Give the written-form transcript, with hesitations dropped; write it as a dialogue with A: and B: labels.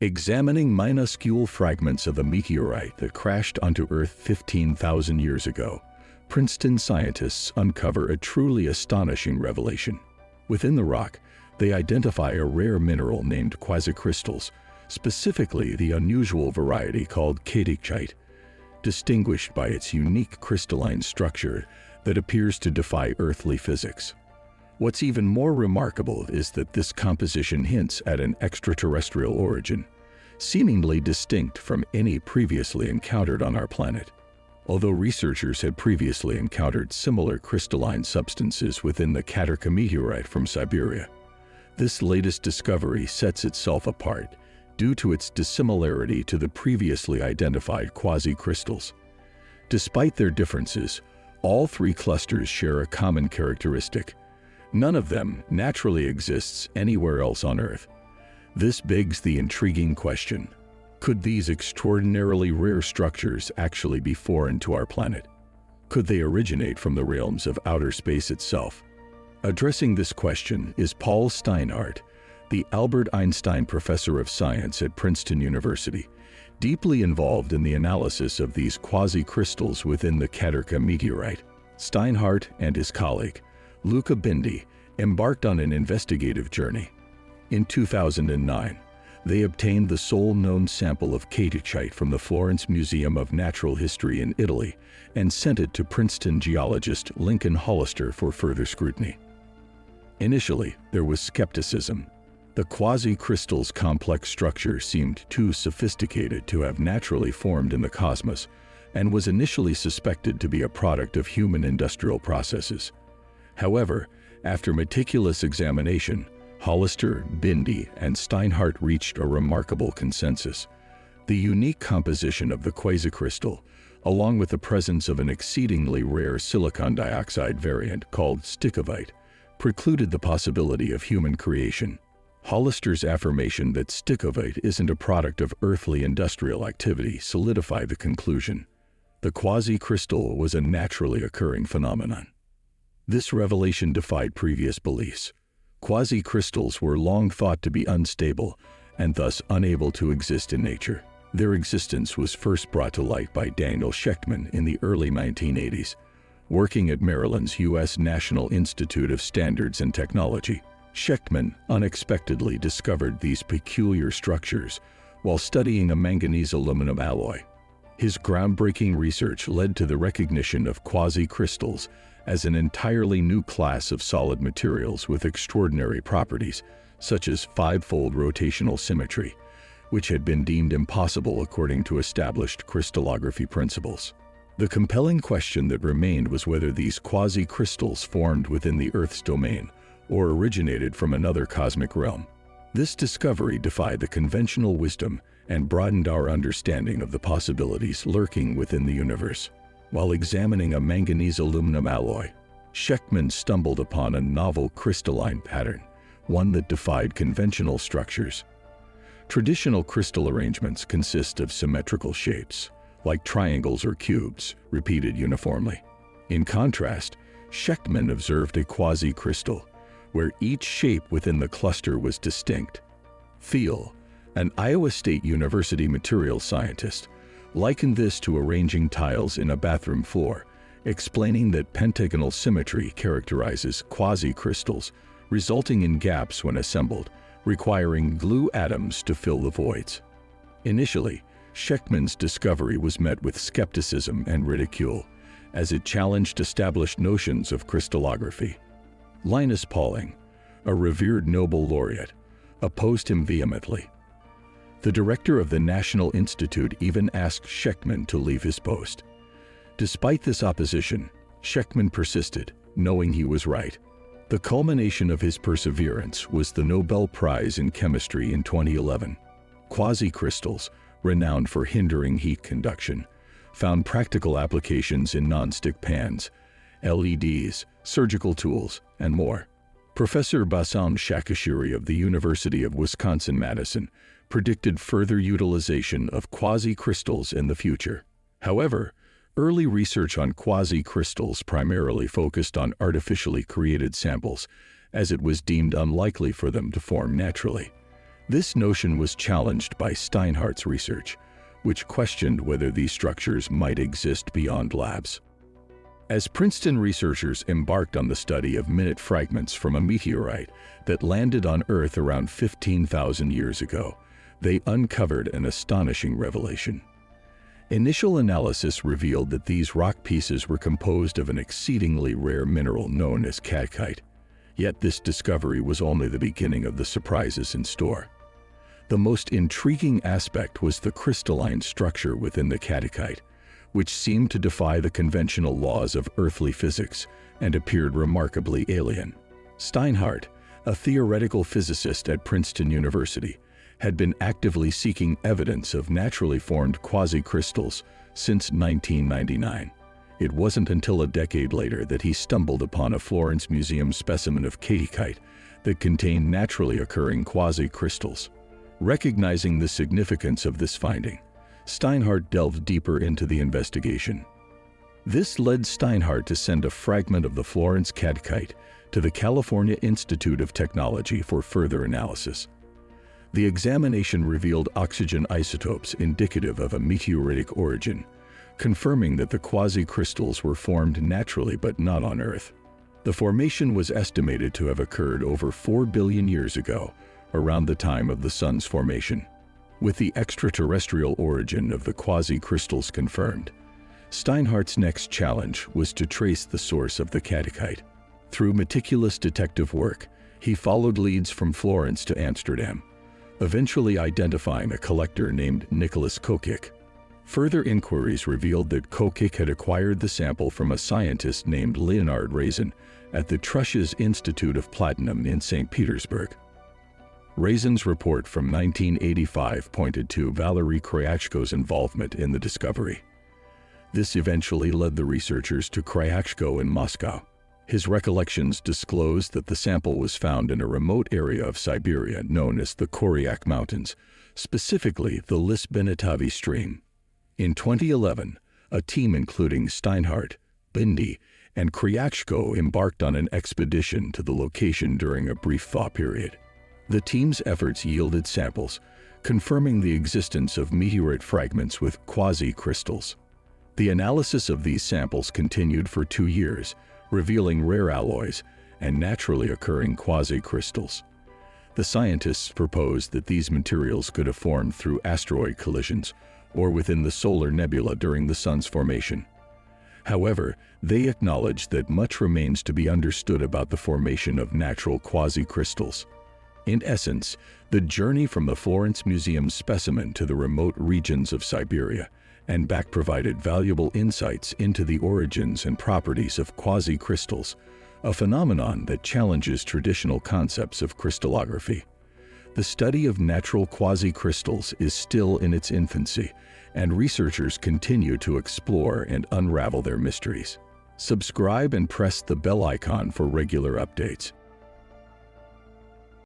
A: Examining minuscule fragments of a meteorite that crashed onto Earth 15,000 years ago, Princeton scientists uncover a truly astonishing revelation. Within the rock, they identify a rare mineral named quasicrystals, specifically the unusual variety called khatyrkite, distinguished by its unique crystalline structure that appears to defy earthly physics. What's even more remarkable is that this composition hints at an extraterrestrial origin, seemingly distinct from any previously encountered on our planet. Although researchers had previously encountered similar crystalline substances within the khatyrkite meteorite from Siberia, this latest discovery sets itself apart due to its dissimilarity to the previously identified quasicrystals. Despite their differences, all three clusters share a common characteristic. None of them naturally exists anywhere else on Earth. This begs the intriguing question: could these extraordinarily rare structures actually be foreign to our planet? Could they originate from the realms of outer space itself? Addressing this question is Paul Steinhardt, the Albert Einstein Professor of Science at Princeton University, deeply involved in the analysis of these quasicrystals within the khatyrkite meteorite. Steinhardt and his colleague, Luca Bindi, embarked on an investigative journey. In 2009, they obtained the sole known sample of khatyrkite from the Florence Museum of Natural History in Italy and sent it to Princeton geologist Lincoln Hollister for further scrutiny. Initially, there was skepticism. The quasicrystal's complex structure seemed too sophisticated to have naturally formed in the cosmos and was initially suspected to be a product of human industrial processes. However, after meticulous examination, Hollister, Bindi, and Steinhardt reached a remarkable consensus. The unique composition of the quasicrystal, along with the presence of an exceedingly rare silicon dioxide variant called stickovite, precluded the possibility of human creation. Hollister's affirmation that stickovite isn't a product of earthly industrial activity solidified the conclusion. The quasicrystal was a naturally occurring phenomenon. This revelation defied previous beliefs. Quasicrystals were long thought to be unstable and thus unable to exist in nature. Their existence was first brought to light by Daniel Schechtman in the early 1980s, working at Maryland's U.S. National Institute of Standards and Technology. Schechtman unexpectedly discovered these peculiar structures while studying a manganese-aluminum alloy. His groundbreaking research led to the recognition of quasicrystals as an entirely new class of solid materials with extraordinary properties, such as five-fold rotational symmetry, which had been deemed impossible according to established crystallography principles. The compelling question that remained was whether these quasicrystals formed within the Earth's domain or originated from another cosmic realm. This discovery defied the conventional wisdom and broadened our understanding of the possibilities lurking within the universe. While examining a manganese-aluminum alloy, Schechtman stumbled upon a novel crystalline pattern, one that defied conventional structures. Traditional crystal arrangements consist of symmetrical shapes, like triangles or cubes, repeated uniformly. In contrast, Schechtman observed a quasicrystal, where each shape within the cluster was distinct. Thiel, an Iowa State University materials scientist, likened this to arranging tiles in a bathroom floor, explaining that pentagonal symmetry characterizes quasicrystals, resulting in gaps when assembled, requiring glue atoms to fill the voids. Initially, Schechtman's discovery was met with skepticism and ridicule, as it challenged established notions of crystallography. Linus Pauling, a revered Nobel laureate, opposed him vehemently. The director of the National Institute even asked Schechtman to leave his post. Despite this opposition, Schechtman persisted, knowing he was right. The culmination of his perseverance was the Nobel Prize in Chemistry in 2011. Quasicrystals, renowned for hindering heat conduction, found practical applications in nonstick pans, LEDs, surgical tools, and more. Professor Bassam Shakashiri of the University of Wisconsin-Madison predicted further utilization of quasicrystals in the future. However, early research on quasicrystals primarily focused on artificially created samples, as it was deemed unlikely for them to form naturally. This notion was challenged by Steinhardt's research, which questioned whether these structures might exist beyond labs. As Princeton researchers embarked on the study of minute fragments from a meteorite that landed on Earth around 15,000 years ago, they uncovered an astonishing revelation. Initial analysis revealed that these rock pieces were composed of an exceedingly rare mineral known as khatyrkite. Yet this discovery was only the beginning of the surprises in store. The most intriguing aspect was the crystalline structure within the khatyrkite, which seemed to defy the conventional laws of earthly physics and appeared remarkably alien. Steinhardt, a theoretical physicist at Princeton University, had been actively seeking evidence of naturally formed quasi-crystals since 1999. It wasn't until a decade later that he stumbled upon a Florence Museum specimen of khatyrkite that contained naturally occurring quasi-crystals. Recognizing the significance of this finding, Steinhardt delved deeper into the investigation. This led Steinhardt to send a fragment of the Florence khatyrkite to the California Institute of Technology for further analysis. The examination revealed oxygen isotopes indicative of a meteoritic origin, confirming that the quasi-crystals were formed naturally but not on Earth. The formation was estimated to have occurred over 4 billion years ago, around the time of the Sun's formation. With the extraterrestrial origin of the quasi-crystals confirmed, Steinhardt's next challenge was to trace the source of the khatyrkite. Through meticulous detective work, he followed leads from Florence to Amsterdam, eventually identifying a collector named Nicholas Kokik. Further inquiries revealed that Kokik had acquired the sample from a scientist named Leonard Raisin at the Trusch's Institute of Platinum in St. Petersburg. Raisin's report from 1985 pointed to Valery Kryachko's involvement in the discovery. This eventually led the researchers to Kryachko in Moscow. His recollections disclosed that the sample was found in a remote area of Siberia known as the Koryak Mountains, specifically the Lys-Benetavi stream. In 2011, a team including Steinhardt, Bindi, and Kryachko embarked on an expedition to the location during a brief thaw period. The team's efforts yielded samples, confirming the existence of meteorite fragments with quasi-crystals. The analysis of these samples continued for 2 years, revealing rare alloys and naturally occurring quasi-crystals. The scientists proposed that these materials could have formed through asteroid collisions or within the solar nebula during the Sun's formation. However, they acknowledged that much remains to be understood about the formation of natural quasi-crystals. In essence, the journey from the Florence Museum specimen to the remote regions of Siberia and back provided valuable insights into the origins and properties of quasi-crystals, a phenomenon that challenges traditional concepts of crystallography. The study of natural quasi-crystals is still in its infancy, and researchers continue to explore and unravel their mysteries. Subscribe and press the bell icon for regular updates.